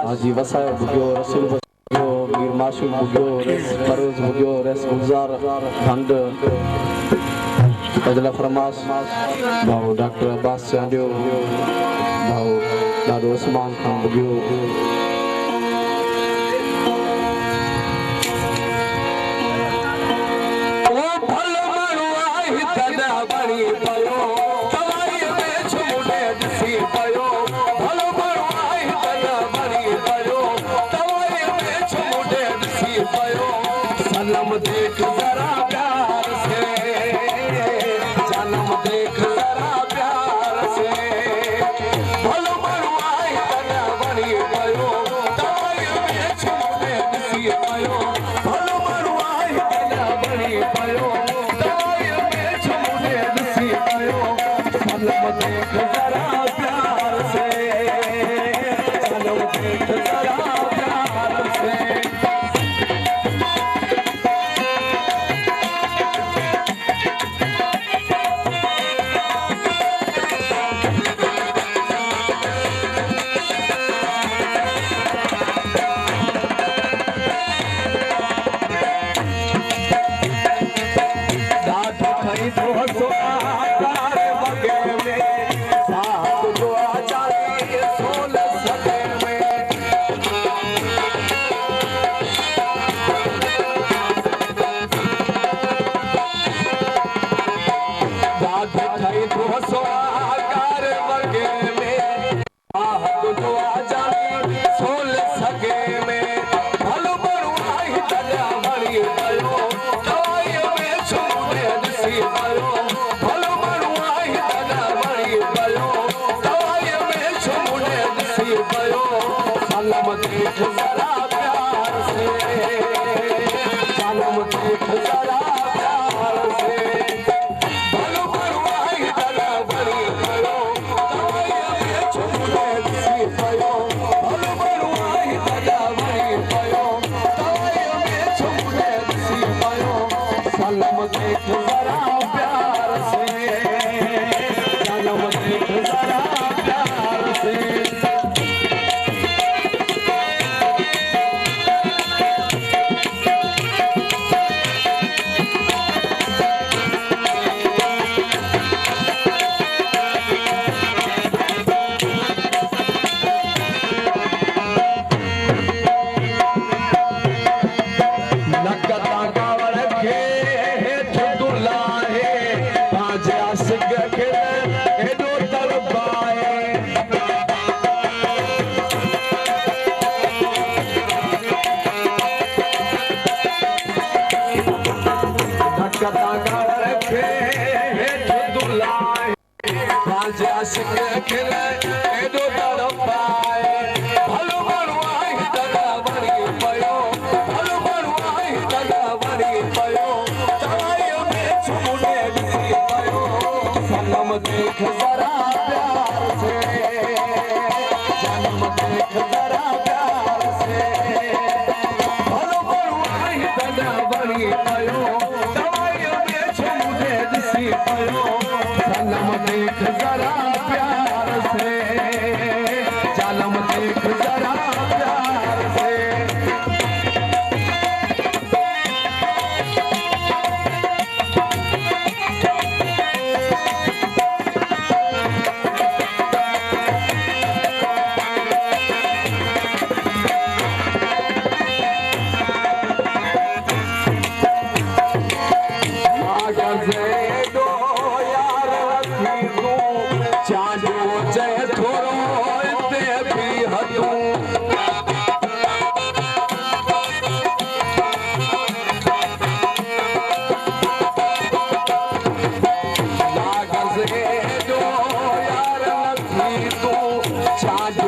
हाजी वसायो बुगियो रसूल बुगियो मीर माशूम बुगियो रस फरोज बुगियो रस गुलजार खंड अजला फरमास भाऊ डॉक्टर अब्बास चांडियो भाऊ दादो उस्मान खान बुगियो देख जरा प्यार से जन्म देख जरा प्यार से भलो मरुआई तना बनी पयो दवाई में छुने दिसी पयो भलो मरुआई तना बनी पयो दवाई में छुने दिसी पयो जन्म देख जरा प्यार से जन्म देख जरा प्यार से देख जरा प्यार से जन्म देख जरा प्यार से भलो मरुआई तना बनी पयो दवाई में छुने दिसी पयो भलो मरुआई तना बनी पयो दवाई में छुने दिसी पयो जन्म देख जरा प्यार से जन्म देख जरा प्यार से देख जरा प्यार से जन्म देख जरा प्यार से भलो मरुआई तना बनी पयो दवाई में छुने दिसी पयो जन्म देख जरा प्यार से जन्म देख जरा प्यार से चाँद